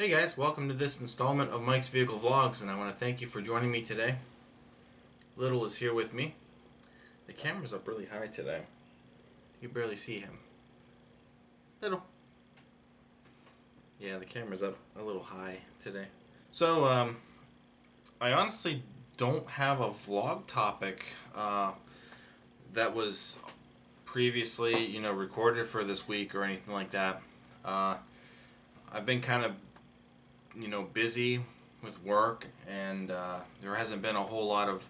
Hey guys, welcome to this installment of Mike's Vehicle Vlogs, and I want to thank you for joining me today. Little is here with me. The camera's up really high today. You can barely see him. Little. Yeah, the camera's up a little high today. So, I honestly don't have a vlog topic that was previously, recorded for this week or anything like that. I've been kind of busy with work, and there hasn't been a whole lot of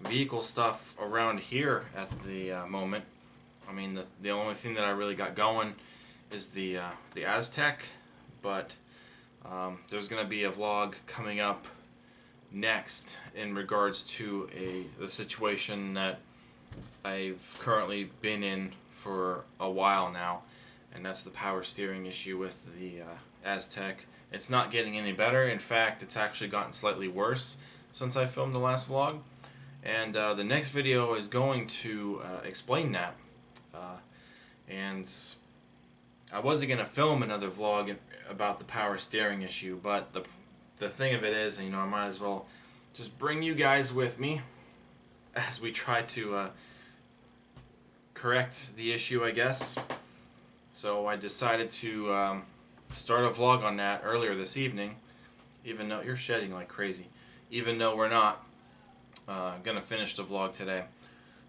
vehicle stuff around here at the moment. I mean, the only thing that I really got going is the Aztek, but there's going to be a vlog coming up next in regards to the situation that I've currently been in for a while now, and that's the power steering issue with the Aztek. It's not getting any better. In fact, it's actually gotten slightly worse since I filmed the last vlog. And the next video is going to explain that. And I wasn't going to film another vlog about the power steering issue, but the thing of it is, I might as well just bring you guys with me as we try to correct the issue, I guess. So I decided to start a vlog on that earlier this evening, even though you're shedding like crazy, even though we're not gonna finish the vlog today.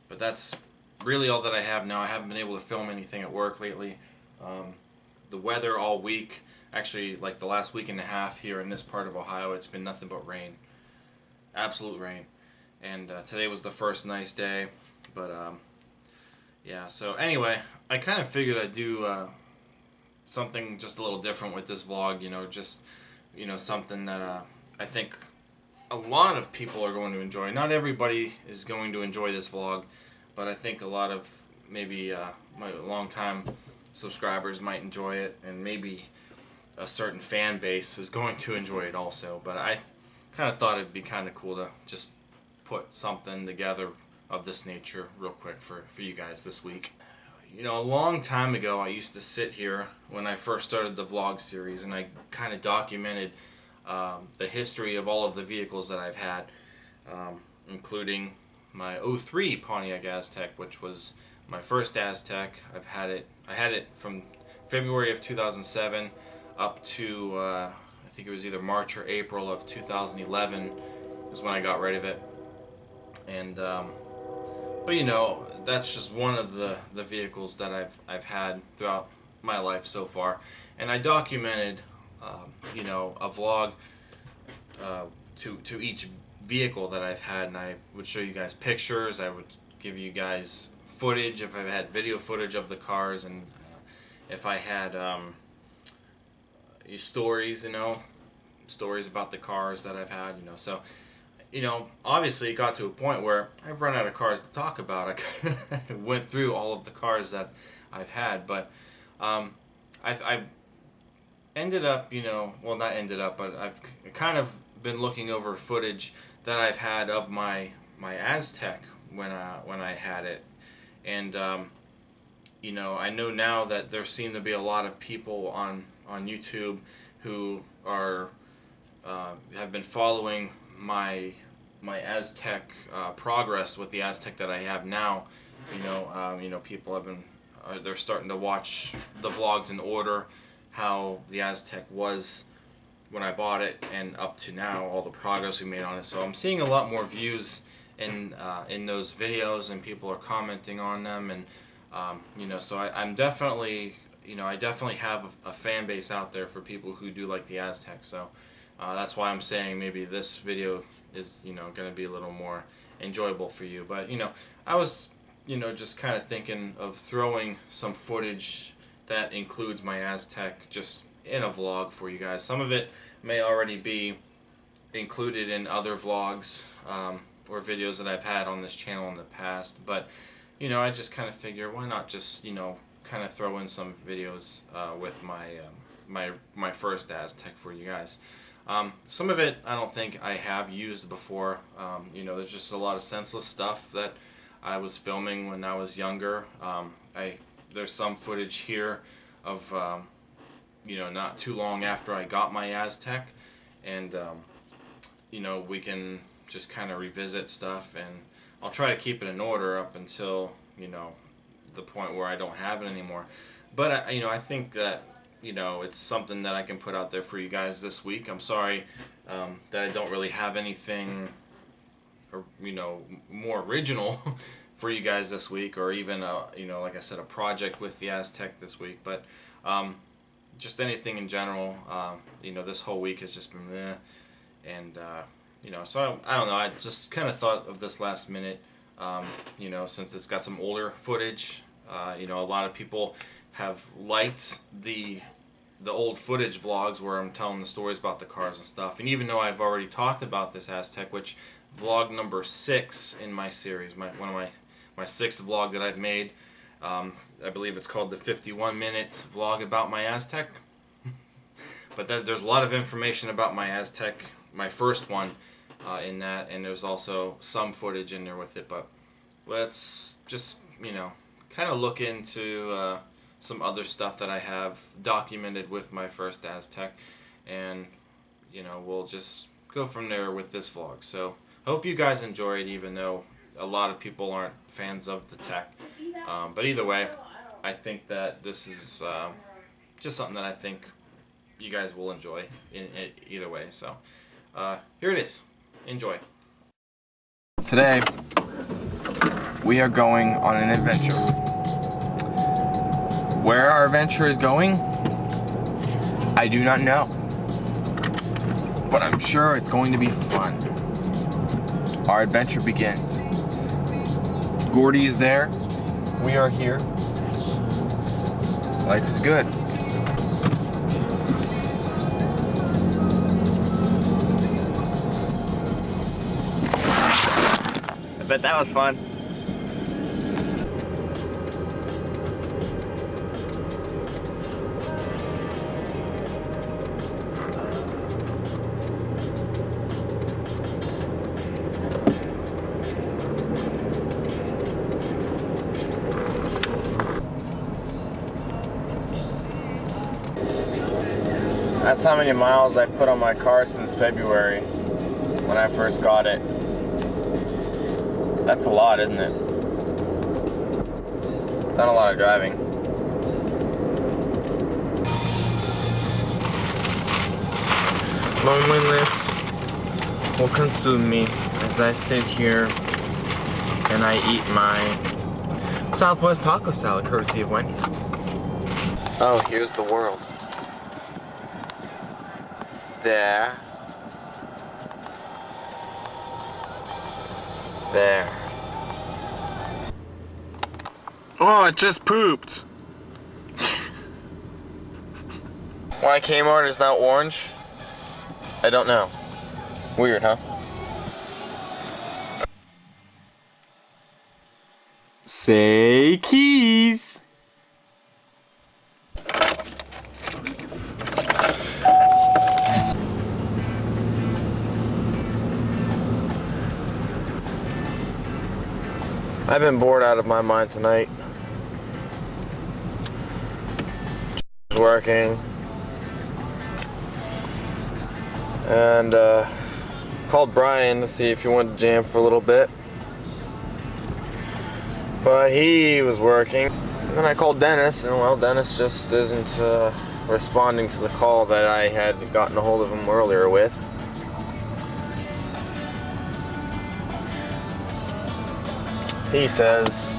But that's really all that I have now. I haven't been able to film anything at work lately. The weather all week, actually like the last week and a half here in this part of Ohio, it's been nothing but rain, absolute rain. And today was the first nice day, but yeah, so anyway, I kind of figured I'd do something just a little different with this vlog, something that I think a lot of people are going to enjoy. Not everybody is going to enjoy this vlog, but I think a lot of maybe my long-time subscribers might enjoy it, and maybe a certain fan base is going to enjoy it also. But I kind of thought it'd be kind of cool to just put something together of this nature real quick for you guys this week. A long time ago, I used to sit here when I first started the vlog series, and I kind of documented the history of all of the vehicles that I've had, including my '03 Pontiac Aztek, which was my first Aztek. I had it from February of 2007 up to I think it was either March or April of 2011 is when I got rid of it. And but that's just one of the vehicles that I've had throughout my life so far, and I documented a vlog to each vehicle that I've had, and I would show you guys pictures. I would give you guys footage if I've had video footage of the cars, and if I had stories, stories about the cars that I've had, so. Obviously it got to a point where I've run out of cars to talk about. I went through all of the cars that I've had, but I've ended up, well, not ended up, but I've kind of been looking over footage that I've had of my Aztek when I had it, and I know now that there seem to be a lot of people on YouTube who are have been following my Aztek progress with the Aztek that I have now. People have been they're starting to watch the vlogs in order, how the Aztek was when I bought it and up to now, all the progress we made on it. So I'm seeing a lot more views in those videos, and people are commenting on them, and so I'm definitely I definitely have a fan base out there for people who do like the Aztek. So that's why I'm saying maybe this video is going to be a little more enjoyable for you. But I was just kind of thinking of throwing some footage that includes my Aztek just in a vlog for you guys. Some of it may already be included in other vlogs or videos that I've had on this channel in the past, but I just kind of figure, why not just kind of throw in some videos with my first Aztek for you guys. Some of it I don't think I have used before. There's just a lot of senseless stuff that I was filming when I was younger. There's some footage here of you know, not too long after I got my Aztek, and you know, we can just kind of revisit stuff, and I'll try to keep it in order up until, you know, the point where I don't have it anymore. But you know, I think that, you know, it's something that I can put out there for you guys this week. I'm sorry that I don't really have anything, or, you know, more original for you guys this week, or even you know, like I said, a project with the Aztek this week. But just anything in general, you know, this whole week has just been meh. And you know, so I don't know, I just kind of thought of this last minute, you know, since it's got some older footage. You know, a lot of people have liked the old footage vlogs where I'm telling the stories about the cars and stuff. And even though I've already talked about this Aztek, which vlog number 6 in my series, my 6th vlog that I've made, I believe it's called the 51-minute vlog about my Aztek. But there's a lot of information about my Aztek, my first one, in that, and there's also some footage in there with it. But let's just, you know, kind of look into some other stuff that I have documented with my first Aztek, and, you know, we'll just go from there with this vlog. So I hope you guys enjoy it, even though a lot of people aren't fans of the tech. But either way, I think that this is just something that I think you guys will enjoy in either way. So here it is. Enjoy. Today we are going on an adventure. Where our adventure is going, I do not know, but I'm sure it's going to be fun. Our adventure begins. Gordy is there. We are here. Life is good. I bet that was fun. That's how many miles I put on my car since February, when I first got it. That's a lot, isn't it? It's not a lot of driving. Loneliness will consume me as I sit here and I eat my Southwest taco salad courtesy of Wendy's. Oh, here's the world. There. There. Oh, it just pooped. Why Kmart is now orange? I don't know. Weird, huh? Say keys. I've been bored out of my mind tonight. Working. And called Brian to see if he wanted to jam for a little bit. But he was working. And then I called Dennis, and well, Dennis just isn't responding to the call that I had gotten a hold of him earlier with. He says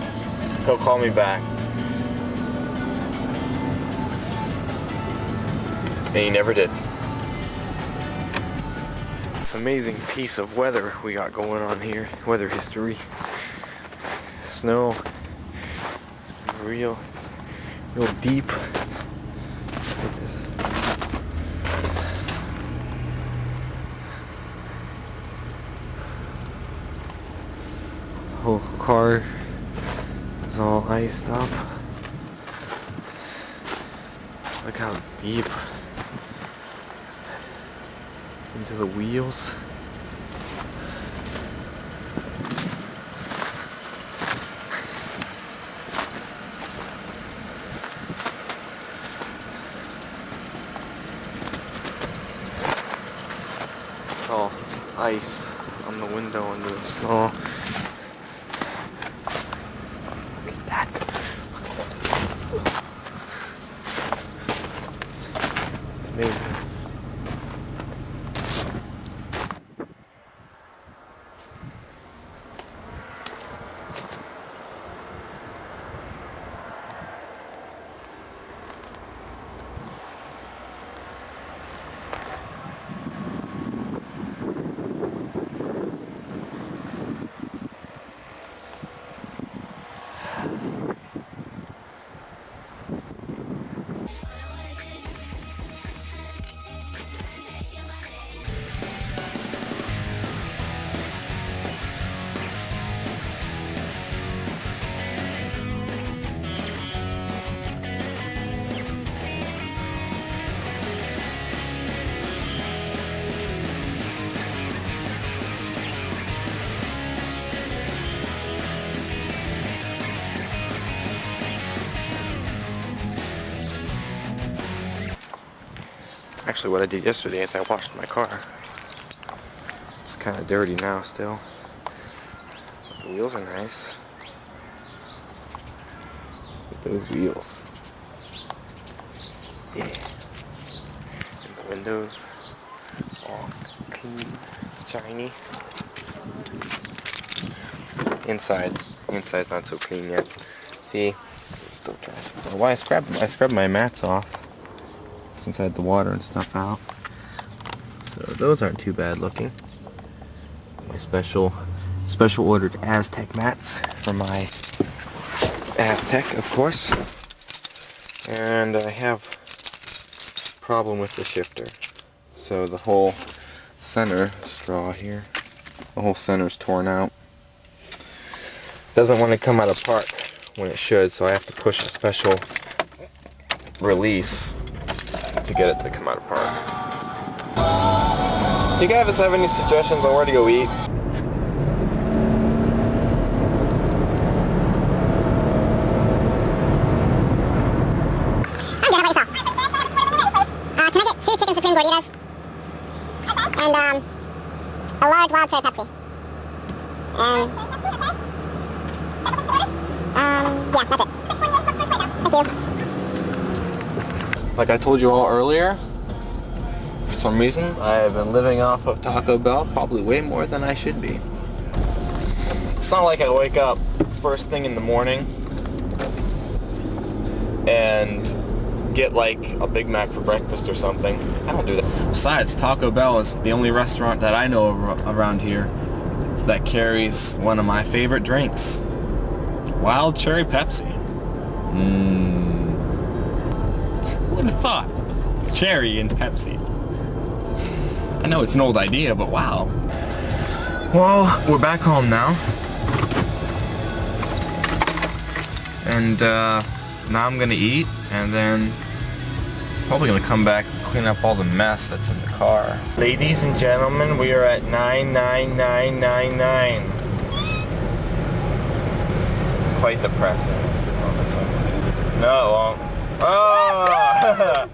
he'll call me back. And he never did. It's an amazing piece of weather we got going on here. Weather history. Snow. It's real deep. Look at this. Whole car is all iced up. Look how deep into the wheels. all ice on the window under the snow. Look at that. It's amazing. Actually, what I did yesterday is I washed my car. It's kind of dirty now still. But the wheels are nice. Look at those wheels. Yeah. And the windows all clean, shiny. Inside's not so clean yet. See, it's still trash. Why I scrubbed my mats off since I had the water and stuff out. So those aren't too bad looking. My special ordered Aztek mats for my Aztek, of course. And I have a problem with the shifter. So the whole center straw here, the whole center's torn out. Doesn't want to come out apart when it should, so I have to push a special release to get it to come out apart. Do you guys have any suggestions on where to go eat? I'm good, how about yourself? Can I get 2 chicken supreme gorditas? And a large wild cherry Pepsi. And yeah, that's it. Thank you. Like I told you all earlier, for some reason I have been living off of Taco Bell probably way more than I should be. It's not like I wake up first thing in the morning and get like a Big Mac for breakfast or something. I don't do that. Besides, Taco Bell is the only restaurant that I know around here that carries one of my favorite drinks. Wild cherry Pepsi. Who would have thought? Cherry and Pepsi. I know it's an old idea, but wow. Well, we're back home now. And now I'm gonna eat, and then probably gonna come back and clean up all the mess that's in the car. Ladies and gentlemen, we are at 99999. It's quite depressing. No, it won't. Oh!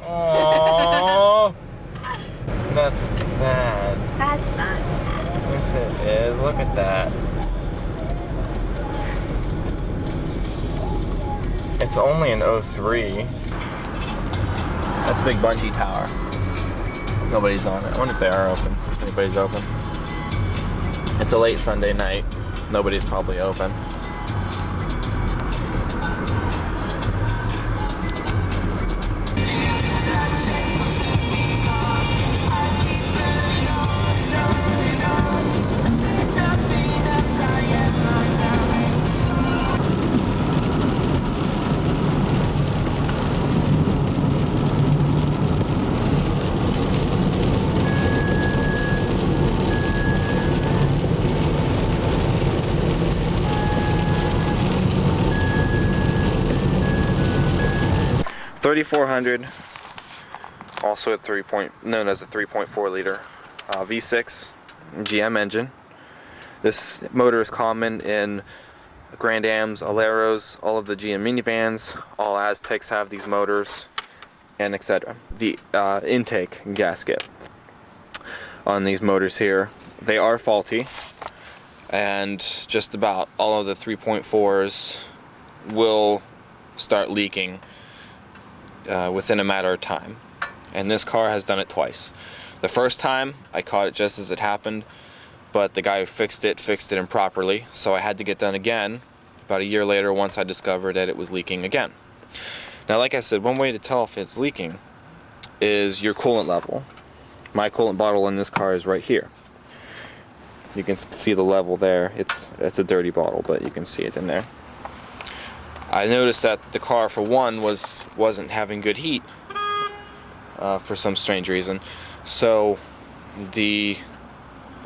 Oh! That's sad. That's not sad. Yes, it is. Look at that. It's only an 03. That's a big bungee tower. Nobody's on it. I wonder if they are open. If anybody's open. It's a late Sunday night. Nobody's probably open. $3,400, also at known as a 3.4 liter V6 GM engine. This motor is common in Grand Ams, Aleros, all of the GM minivans. All Azteks have these motors, and etc. The intake gasket. on these motors here. They are faulty, and just about all of the 3.4s will start leaking within a matter of time. And this car has done it twice. The first time I caught it just as it happened, but the guy who fixed it improperly, so I had to get done again about a year later once I discovered that it was leaking again. Now, like I said, one way to tell if it's leaking is your coolant level. My coolant bottle in this car is right here. You can see the level there. It's a dirty bottle, but you can see it in there. I noticed that the car, for one, wasn't having good heat for some strange reason. So I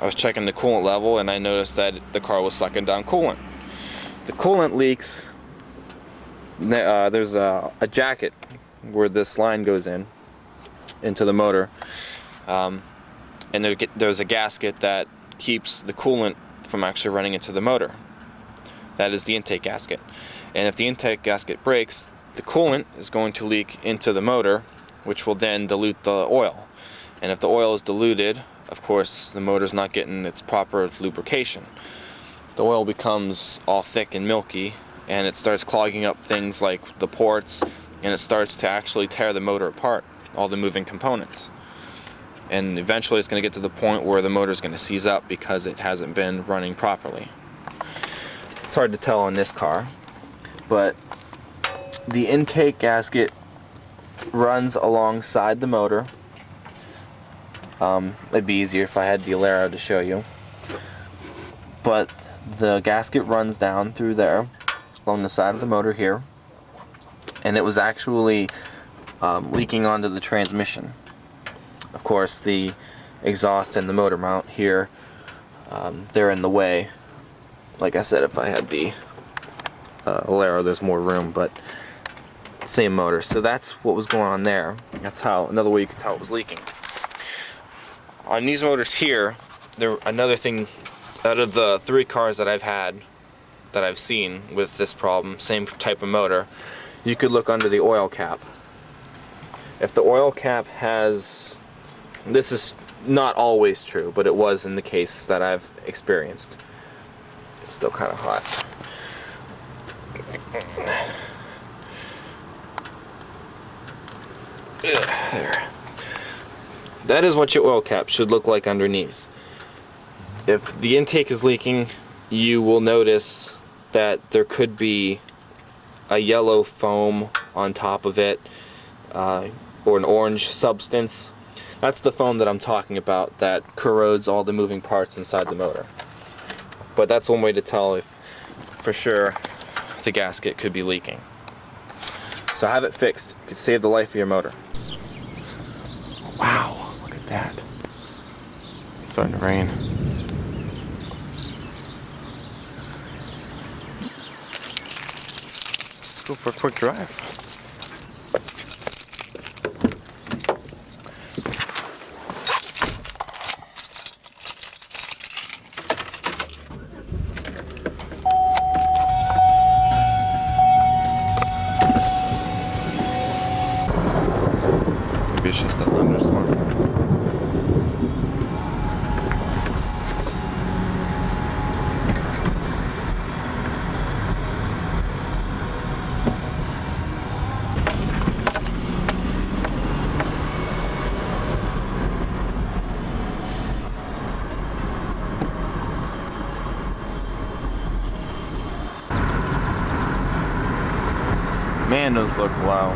was checking the coolant level, and I noticed that the car was sucking down coolant. The coolant leaks. There's a jacket where this line goes into the motor, and there's a gasket that keeps the coolant from actually running into the motor. That is the intake gasket. And if the intake gasket breaks, the coolant is going to leak into the motor, which will then dilute the oil. And if the oil is diluted, of course, the motor's not getting its proper lubrication. The oil becomes all thick and milky, and it starts clogging up things like the ports, and it starts to actually tear the motor apart, all the moving components. And eventually it's going to get to the point where the motor is going to seize up because it hasn't been running properly. It's hard to tell on this car, but the intake gasket runs alongside the motor. It'd be easier if I had the Alero to show you. But the gasket runs down through there, along the side of the motor here, and it was actually leaking onto the transmission. Of course, the exhaust and the motor mount here, they're in the way. Like I said, if I had the Alero, there's more room, but same motor. So that's what was going on there. That's another way you could tell it was leaking. On these motors here, another thing, out of the 3 cars that I've seen with this problem, same type of motor, you could look under the oil cap. If the oil cap has, this is not always true, but it was in the case that I've experienced. It's still kind of hot. There. That is what your oil cap should look like underneath. If the intake is leaking, you will notice that there could be a yellow foam on top of it, or an orange substance. That's the foam that I'm talking about that corrodes all the moving parts inside the motor. But that's one way to tell if, for sure, the gasket could be leaking. So have it fixed. It could save the life of your motor. Wow, look at that. It's starting to rain. Let's go for a quick drive. Maybe it's just a thunderstorm. Man, those look wow.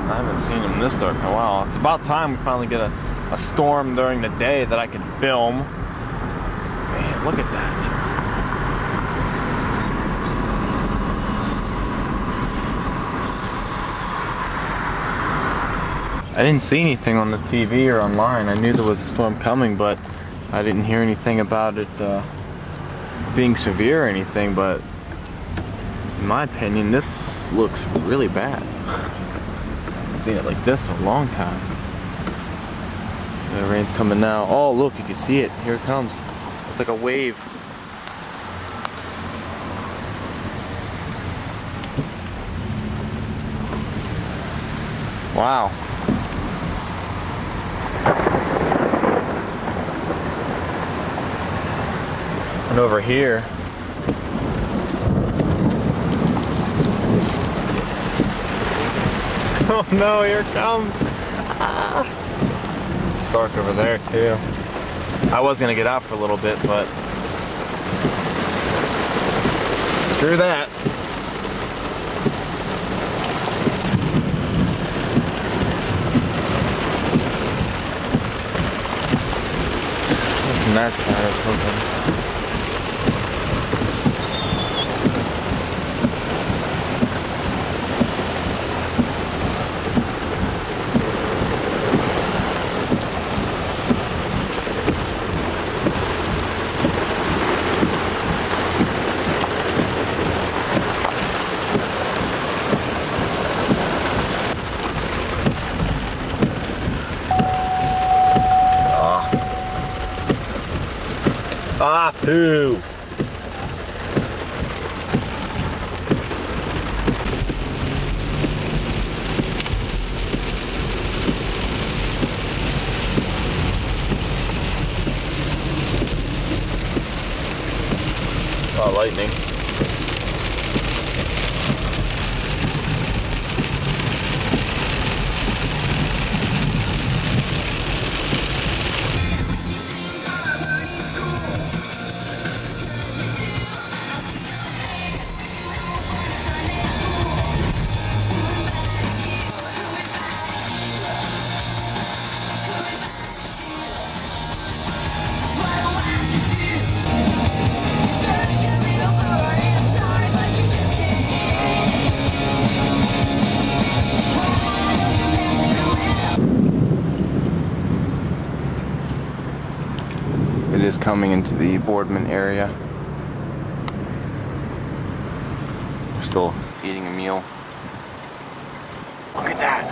I haven't seen them this dark in a while. It's about time we finally get a storm during the day that I can film. Man, look at that. I didn't see anything on the TV or online. I knew there was a storm coming, but I didn't hear anything about it being severe or anything. But in my opinion, this looks really bad. I haven't seen it like this in a long time. The rain's coming now. Oh, look, you can see it. Here it comes. It's like a wave. Wow. And over here, oh no, here it comes. Ah. It's dark over there too. I was gonna get out for a little bit, but screw that. From that side, I was hoping. Ah, poo! Saw lightning. It is coming into the Boardman area. We're still eating a meal. Look at that.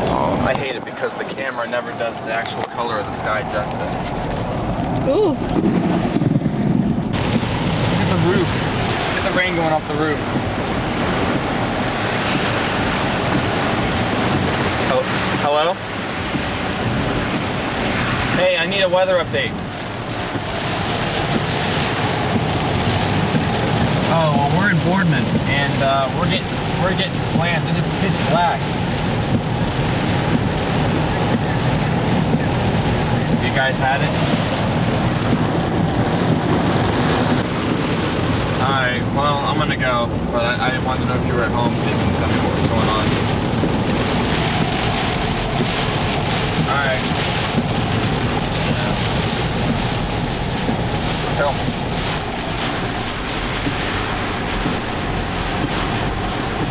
Oh, I hate it because the camera never does the actual color of the sky justice. Ooh. Look at the roof. Look at the rain going off the roof. Hello? Hey, I need a weather update. Oh, well, we're in Boardman, and we're getting slammed. It is pitch black. You guys had it? Alright, well, I'm gonna go, but I wanted to know if you were at home so you can tell me what was going on. Alright. Yeah. Tell me.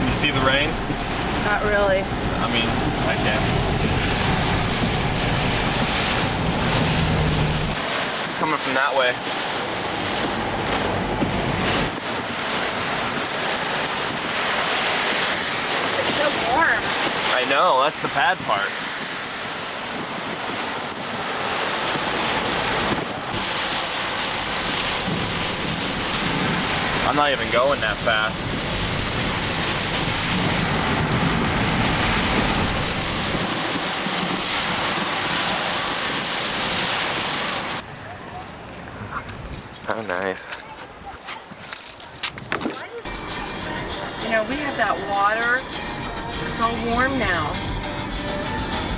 You see the rain? Not really. I mean, I can. It's coming from that way. It's so warm. I know, that's the bad part. I'm not even going that fast. How nice. You know, we have that water. It's all warm now.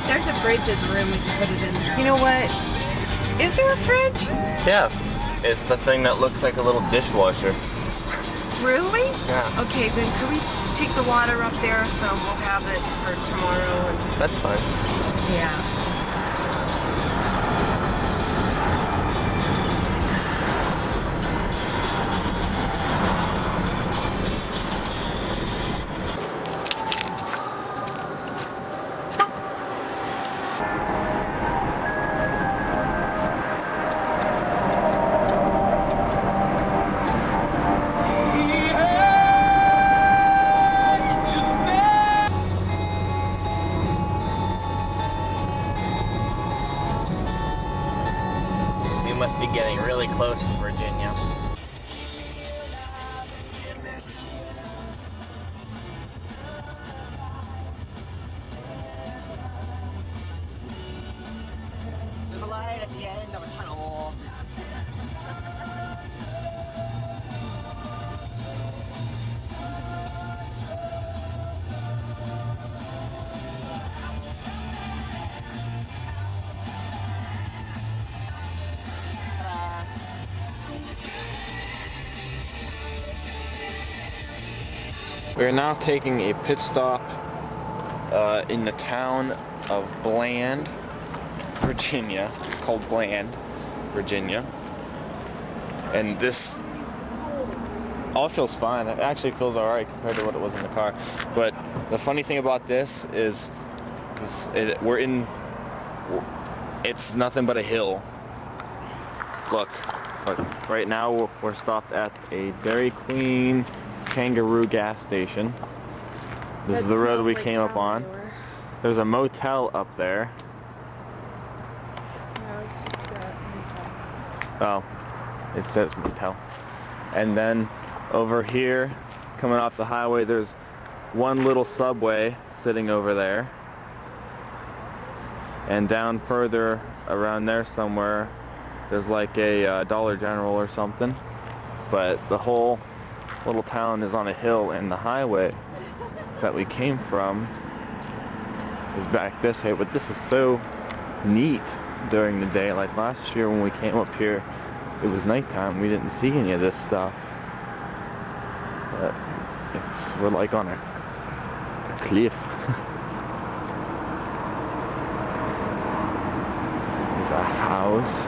There's a fridge in the room. We can put it in there. You know what? Is there a fridge? Yeah. It's the thing that looks like a little dishwasher. Really? Yeah. Okay, then could we take the water up there so we'll have it for tomorrow? That's fine. Yeah. Must be getting really close to Virginia. at the end of a tunnel. We are now taking a pit stop in the town of Bland, Virginia. It's called Bland, Virginia. And this all feels fine. It actually feels alright compared to what it was in the car. But the funny thing about this is it's nothing but a hill. Look, right now we're stopped at a Dairy Queen Kangaroo gas station. This is the road we came up on. There's a motel up there. Oh, it says motel. And then over here, coming off the highway, there's one little Subway sitting over there. And down further around there somewhere, there's like a Dollar General or something. But the whole little town is on a hill, and the highway that we came from is back this way. But this is so neat during the day. Like last year when we came up here, it was nighttime. We didn't see any of this stuff. But we're like on a cliff. There's a house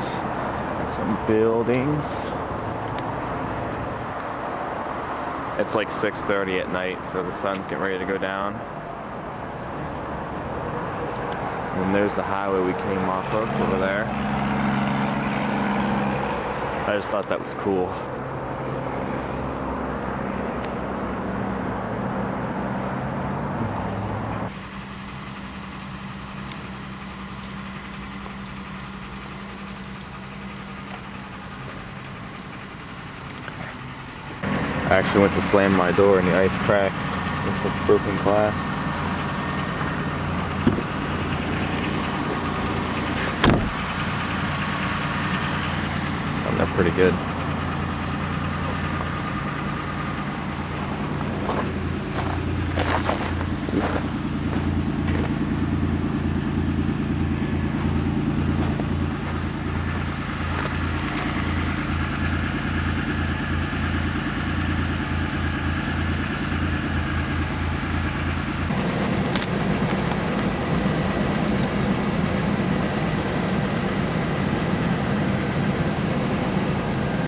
and some buildings. It's like 6:30 at night, so the sun's getting ready to go down. And there's the highway we came off of over there. I just thought that was cool. I actually went to slam my door and the ice cracked. Looks like broken glass. They're pretty good.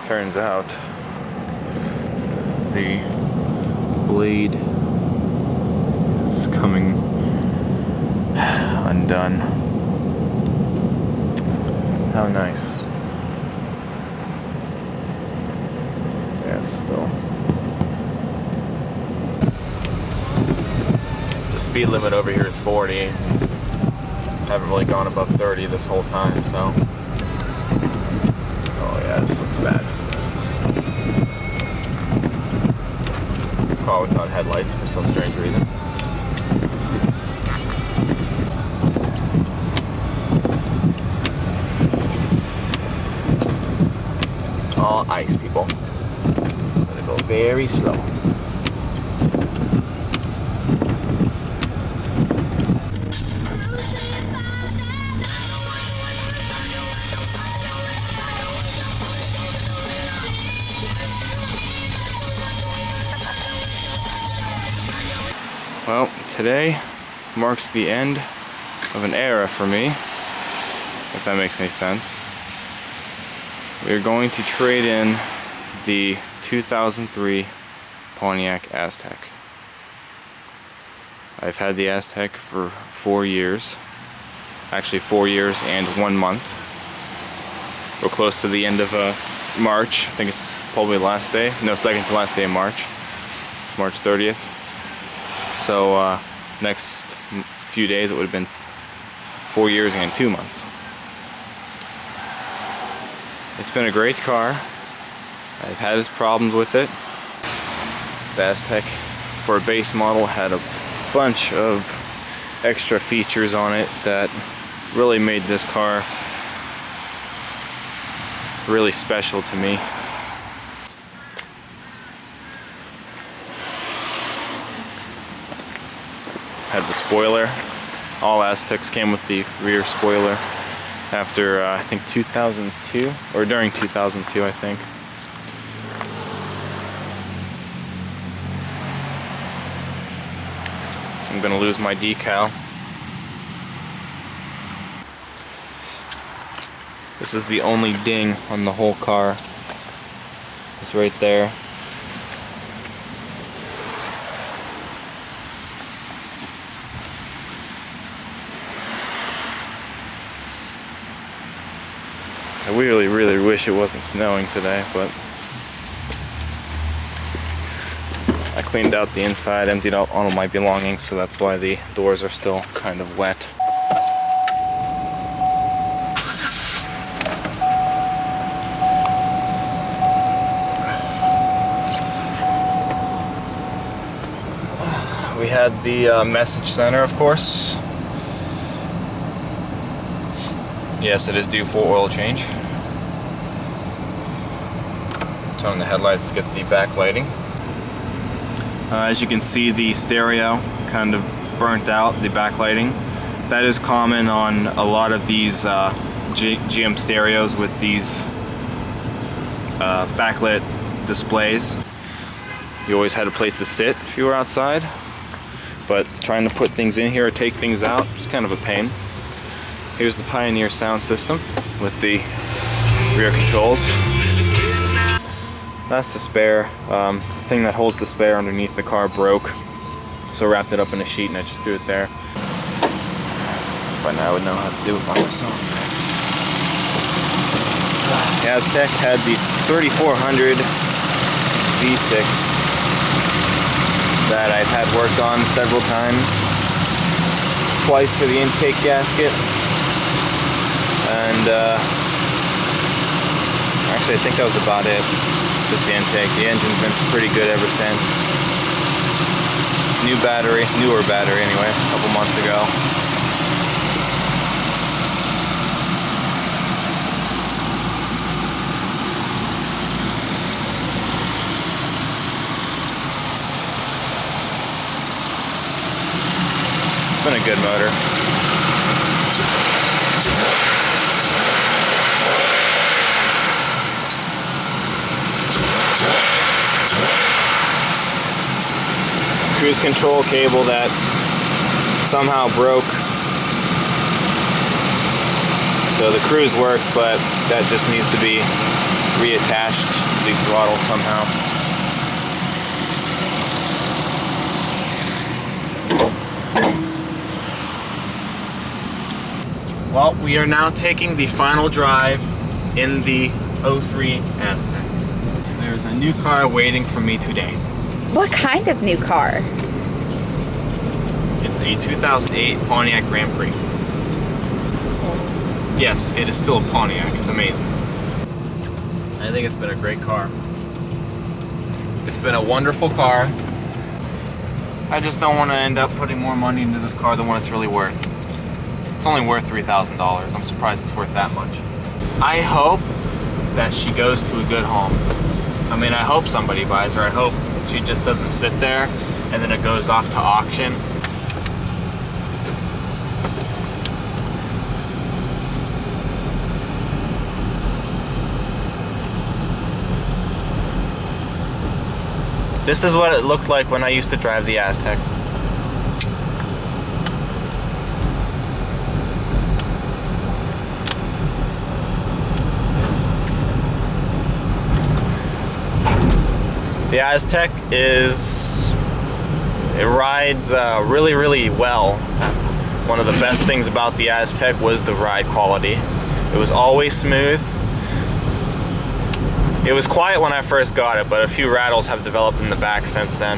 Turns out the blade is coming undone. How nice. Yeah, still. The speed limit over here is 40. Haven't really gone above 30 this whole time, so. Oh yeah, this looks bad. Car without headlights for some strange reason. All ice, people. Gonna go very slow. Well, today marks the end of an era for me, if that makes any sense. We are going to trade in the 2003 Pontiac Aztek. I've had the Aztek for 4 years. Actually 4 years and 1 month. We're close to the end of March. I think it's probably the last day. No, second to last day of March. It's March 30th. So next few days it would have been 4 years and 2 months. It's been a great car. I've had its problems with it. This Aztek, for a base model, had a bunch of extra features on it that really made this car really special to me. Had the spoiler. All Azteks came with the rear spoiler after I think 2002, or during 2002 I think. I'm gonna lose my decal. This is the only ding on the whole car. It's right there. I really, really wish it wasn't snowing today, but I cleaned out the inside, emptied out all of my belongings, so that's why the doors are still kind of wet. We had the message center, of course. Yes, it is due for oil change. Turn on the headlights to get the backlighting. As you can see, the stereo kind of burnt out, the backlighting. That is common on a lot of these GM stereos with these backlit displays. You always had a place to sit if you were outside, but trying to put things in here or take things out is kind of a pain. Here's the Pioneer sound system with the rear controls. That's the spare. The thing that holds the spare underneath the car broke, so I wrapped it up in a sheet and I just threw it there. By now I would know how to do it by myself. The Aztek had the 3400 V6 that I've had worked on several times. Twice for the intake gasket. And actually I think that was about it. Just the intake. The engine's been pretty good ever since. New battery, newer battery anyway, a couple months ago. It's been a good motor. Cruise control cable that somehow broke. So the cruise works, but that just needs to be reattached to the throttle somehow. Well, we are now taking the final drive in the 03 Aztek. There's a new car waiting for me today. What kind of new car? It's a 2008 Pontiac Grand Prix. Yes, it is still a Pontiac. It's amazing. I think it's been a great car. It's been a wonderful car. I just don't want to end up putting more money into this car than what it's really worth. It's only worth $3,000. I'm surprised it's worth that much. I hope that she goes to a good home. I mean, I hope somebody buys her. I hope she just doesn't sit there and then it goes off to auction. This is what it looked like when I used to drive the Aztek. The Aztek it rides really, really well. One of the best things about the Aztek was the ride quality. It was always smooth. It was quiet when I first got it, but a few rattles have developed in the back since then.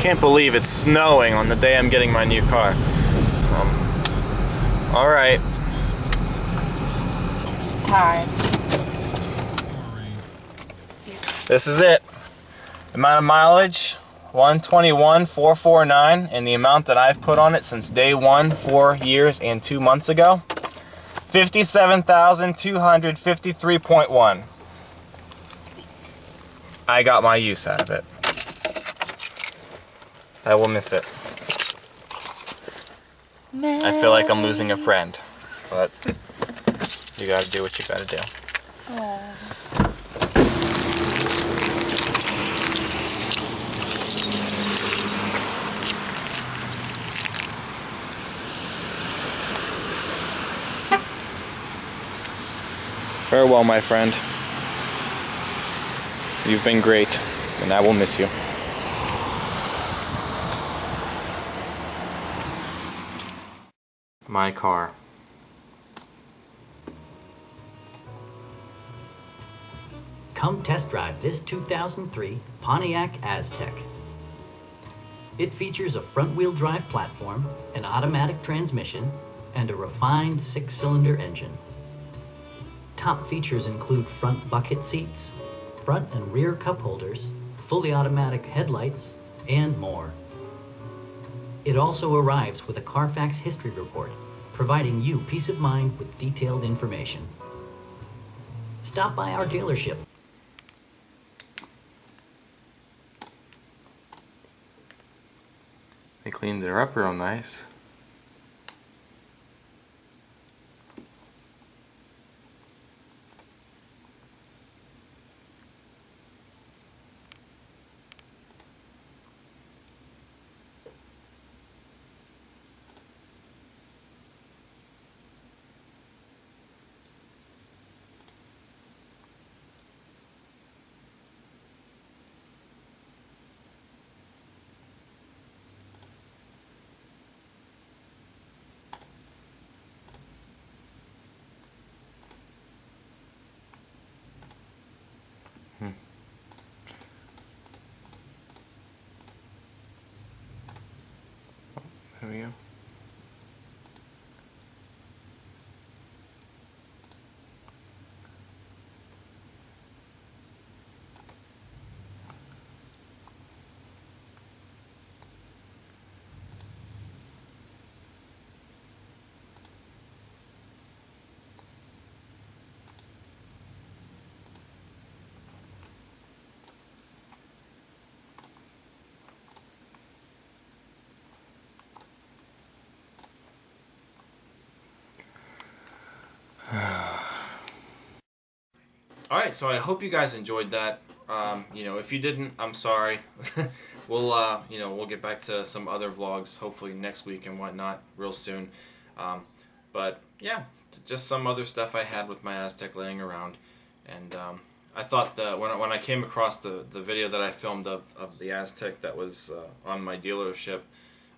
Can't believe it's snowing on the day I'm getting my new car. Alright. Hi. This is it. Amount of mileage, 121,449, and the amount that I've put on it since day one, 4 years and 2 months ago, 57,253.1. I got my use out of it. I will miss it. I feel like I'm losing a friend, but you gotta do what you gotta do. Farewell, my friend. You've been great, and I will miss you. My car. Come test drive this 2003 Pontiac Aztek. It features a front-wheel drive platform, an automatic transmission, and a refined 6-cylinder engine. Top features include front bucket seats, front and rear cup holders, fully automatic headlights, and more. It also arrives with a Carfax history report, providing you peace of mind with detailed information. Stop by our dealership. They cleaned her up real nice. There we go. Alright, so I hope you guys enjoyed that. You know, if you didn't, I'm sorry. We'll get back to some other vlogs hopefully next week and whatnot real soon. But yeah, just some other stuff I had with my Aztek laying around. And I thought that when I came across the video that I filmed of the Aztek that was on my dealership,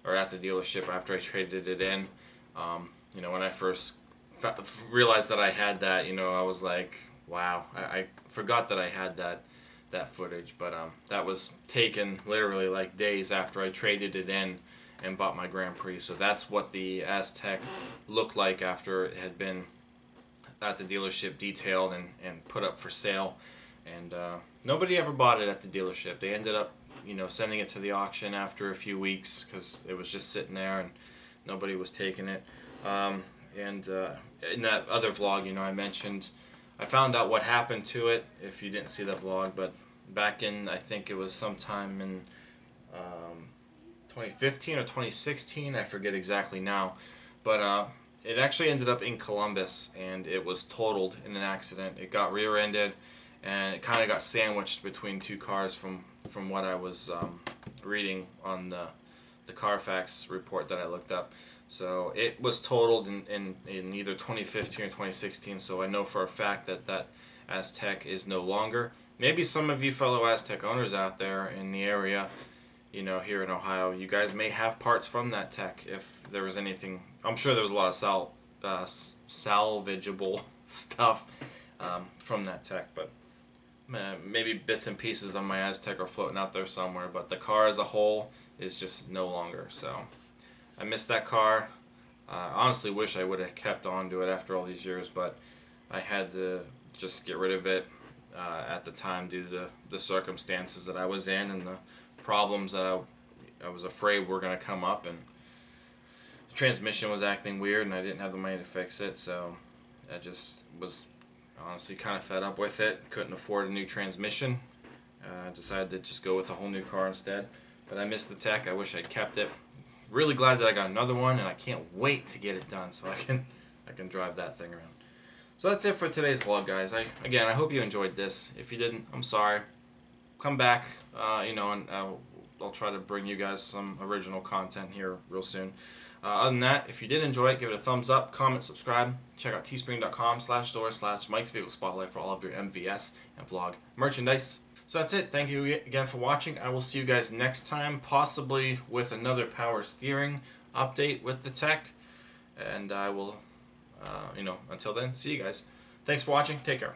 or at the dealership after I traded it in, when I first realized that I had that, I was like, wow, I forgot that I had that footage, but that was taken literally like days after I traded it in and bought my Grand Prix. So that's what the Aztek looked like after it had been at the dealership detailed and put up for sale. And nobody ever bought it at the dealership. They ended up sending it to the auction after a few weeks because it was just sitting there and nobody was taking it. In that other vlog, I mentioned I found out what happened to it, if you didn't see that vlog, but back in, I think it was sometime in 2015 or 2016, I forget exactly now, but it actually ended up in Columbus, and it was totaled in an accident. It got rear-ended, and it kind of got sandwiched between two cars from what I was reading on the Carfax report that I looked up. So it was totaled in either 2015 or 2016, so I know for a fact that Aztek is no longer. Maybe some of you fellow Aztek owners out there in the area, here in Ohio, you guys may have parts from that tech if there was anything. I'm sure there was a lot of salvageable stuff from that tech, but maybe bits and pieces of my Aztek are floating out there somewhere, but the car as a whole is just no longer, so I miss that car. I honestly wish I would have kept on to it after all these years, but I had to just get rid of it at the time due to the circumstances that I was in and the problems that I was afraid were going to come up, and the transmission was acting weird and I didn't have the money to fix it, so I just was honestly kind of fed up with it. Couldn't afford a new transmission. Decided to just go with a whole new car instead. But I missed the tech. I wish I'd kept it. Really glad that I got another one, and I can't wait to get it done so I can drive that thing around. So that's it for today's vlog, guys. I hope you enjoyed this. If you didn't, I'm sorry. Come back, and I'll try to bring you guys some original content here real soon. Other than that, if you did enjoy it, give it a thumbs up, comment, subscribe. Check out teespring.com/store/Mike's Vehicle Spotlight for all of your MVS and vlog merchandise. So that's it. Thank you again for watching. I will see you guys next time, possibly with another power steering update with the tech. And I will, until then, see you guys. Thanks for watching. Take care.